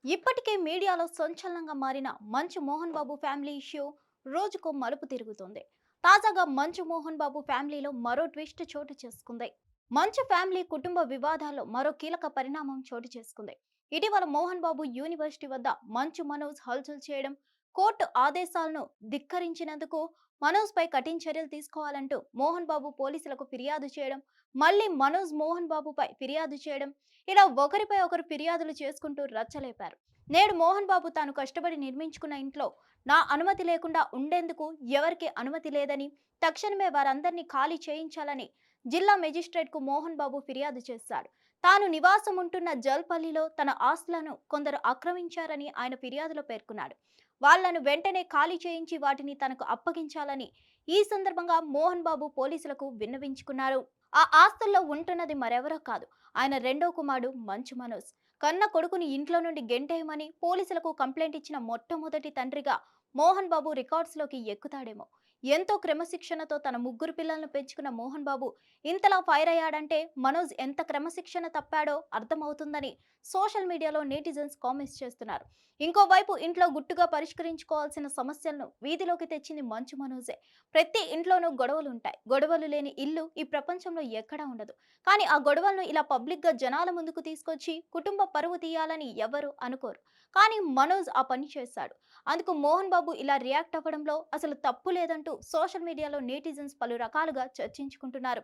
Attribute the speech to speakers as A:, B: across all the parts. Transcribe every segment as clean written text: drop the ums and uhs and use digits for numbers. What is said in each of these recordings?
A: ఇప్పటికే మీడియాలో సంచలనంగా మారిన మంచు మోహన్ బాబు ఫ్యామిలీ ఇష్యూ రోజుకో మలుపు తిరుగుతుంది. తాజాగా మంచు మోహన్ బాబు ఫ్యామిలీలో మరో ట్విస్ట్ చోటు చేసుకుంది. మంచు ఫ్యామిలీ కుటుంబ వివాదాల్లో మరో కీలక పరిణామం చోటు చేసుకుంది. ఇటీవల మోహన్ బాబు యూనివర్సిటీ వద్ద మంచు మనోజ్ హల్చల్ చేయడం, కోర్టు ఆదేశాలను ధిక్కరించినందుకు మనోజ్ పై కఠిన చర్యలు తీసుకోవాలంటూ మోహన్ బాబు పోలీసులకు ఫిర్యాదు చేయడం, మళ్ళీ మనోజ్ మోహన్ బాబుపై ఫిర్యాదు చేయడం, ఇలా ఒకరిపై ఒకరు ఫిర్యాదులు చేసుకుంటూ రచ్చలేపారు. నేడు మోహన్ బాబు తాను కష్టపడి నిర్మించుకున్న ఇంట్లో నా అనుమతి లేకుండా ఉండేందుకు ఎవరికి అనుమతి లేదని, తక్షణమే వారందరినీ ఖాళీ చేయించాలని జిల్లా మెజిస్ట్రేట్కు మోహన్ బాబు ఫిర్యాదు చేశాడు. తాను నివాసం ఉంటున్న జల్పల్లిలో తన ఆస్తులను కొందరు ఆక్రమించారని ఆయన ఫిర్యాదులో పేర్కొన్నాడు. వాళ్లను వెంటనే ఖాళీ చేయించి వాటిని తనకు అప్పగించాలని ఈ సందర్భంగా మోహన్ బాబు పోలీసులకు విన్నవించుకున్నారు. ఆ ఆస్తుల్లో ఉంటున్నది మరెవరో కాదు, ఆయన రెండో కుమారుడు మంచు మనోజ్. కన్న కొడుకుని ఇంట్లో నుండి గెంటేయమని పోలీసులకు కంప్లైంట్ ఇచ్చిన మొట్టమొదటి తండ్రిగా మోహన్ బాబు రికార్డ్స్లోకి ఎక్కుతాడేమో. ఎంతో క్రమశిక్షణతో తన ముగ్గురు పిల్లలను పెంచుకున్న మోహన్ బాబు ఇంతలా ఫైర్ అయ్యాడంటే మనోజ్ ఎంత క్రమశిక్షణ తప్పాడో అర్థమవుతుందని సోషల్ మీడియాలో నెటిజన్స్ కామెంట్స్ చేస్తున్నారు. ఇంకోవైపు ఇంట్లో గుట్టుగా పరిష్కరించుకోవాల్సిన సమస్యలను వీధిలోకి తెచ్చింది మంచు మనోజే. ప్రతి ఇంట్లోనూ గొడవలు ఉంటాయి. గొడవలు లేని ఇల్లు ఈ ప్రపంచంలో ఎక్కడా ఉండదు. కానీ ఆ గొడవలను ఇలా పబ్లిక్ గా జనాల ముందుకు తీసుకొచ్చి కుటుంబ పరువు తీయాలని ఎవరు అనుకోరు. కానీ మనోజ్ ఆ పని చేశాడు. అందుకు మోహన్ బాబు ఇలా రియాక్ట్ అవ్వడంలో అసలు తప్పు లేదంటూ సోషల్ మీడియాలో నెటిజన్స్ పలు రకాలుగా చర్చించుకుంటున్నారు.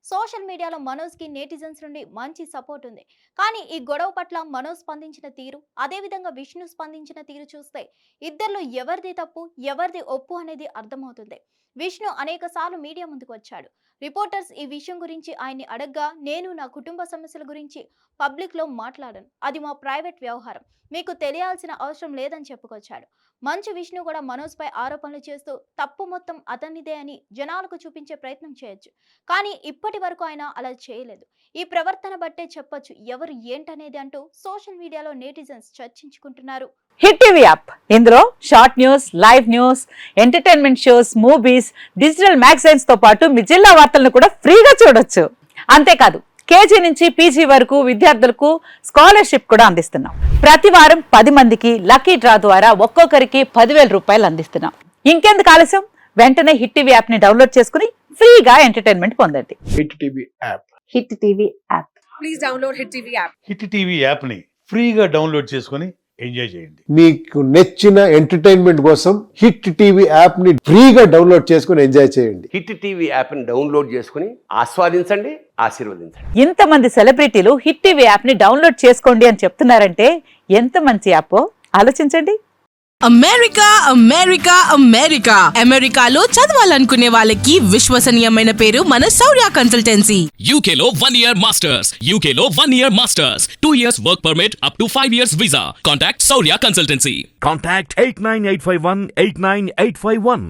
A: సోషల్ మీడియాలో మనోజ్ కి నెటిజన్స్ నుండి మంచి సపోర్ట్ ఉంది. కానీ ఈ గొడవ పట్ల మనోజ్ స్పందించిన తీరు, అదేవిధంగా విష్ణు స్పందించిన తీరు చూస్తే ఇద్దరిలో ఎవరిది తప్పు ఎవరిది ఒప్పు అనేది అర్థమవుతుంది. విష్ణు అనేక సార్లు మీడియా ముందుకు వచ్చాడు. రిపోర్టర్స్ ఈ విషయం గురించి ఆయన్ని అడగ్గా, నేను నా కుటుంబ సమస్యల గురించి పబ్లిక్ లో మాట్లాడను, అది మా ప్రైవేట్ వ్యవహారం, మీకు తెలియాల్సిన అవసరం లేదని చెప్పుకొచ్చాడు. మంచు విష్ణు కూడా మనోజ్ పై ఆరోపణలు చేస్తూ తప్పు మొత్తం అతనిదే అని జనాలకు చూపించే ప్రయత్నం చేయొచ్చు. కానీ ఇప్పటి వరకు ఆయన అలా చేయలేదు. ఈ ప్రవర్తన బట్టే చెప్పొచ్చు ఎవరు ఏంటనేది అంటూ సోషల్ మీడియాలో నెటిజన్స్ చర్చించుకుంటున్నారు.
B: హిట్ టీవీ యాప్, ఇందులో short news, live news, entertainment shows, movies, digital magazines తో పాటు మీ జిల్లా వార్తలను కూడా ఫ్రీగా చూడొచ్చు. అంతేకాదు కేజీ నుంచి పీజీ వరకు విద్యార్థులకు స్కాలర్షిప్ కూడా అందిస్తున్నాం. ప్రతి వారం 10 మందికి లక్కీ డ్రా ద్వారా ఒక్కొక్కరికి 10,000 రూపాయలు అందిస్తున్నాం. ఇంకెందుకు ఆలస్యం, వెంటనే హిట్ టీవీ యాప్ ని డౌన్లోడ్ చేసుకుని ఫ్రీగా ఎంటర్టైన్మెంట్ పొందండి.
C: Hit TV app.
B: Hit TV app.
D: Please download hit TV app.
E: Hit TV app ని ఫ్రీగా డౌన్లోడ్ చేసుకుని ఎంజాయ్ చేయండి.
C: మీకు నచ్చిన ఎంటర్టైన్మెంట్ కోసం హిట్ టీవీ యాప్ ని ఫ్రీగా డౌన్లోడ్ చేసుకుని ఎంజాయ్ చేయండి.
F: హిట్ టీవీ యాప్ ని డౌన్లోడ్ చేసుకుని ఆస్వాదించండి, ఆశీర్వదించండి.
B: ఇంతమంది సెలబ్రిటీలు హిట్ టీవీ యాప్ ని డౌన్లోడ్ చేసుకోండి అని చెప్తున్నారంటే ఎంత మంచి యాప్ ఆలోచించండి.
D: అమెరికా అమెరికా అమెరికా అమెరికాలో చదవాలనుకునే వాళ్ళకి విశ్వసనీయమైన పేరు మన శౌర్య కన్సల్టెన్సీ.
G: UK లో 1 year masters, UK లో 1 year masters, 2 years work permit up to 5 years visa. Contact Saurya Consultancy.
H: Contact 89851 89851.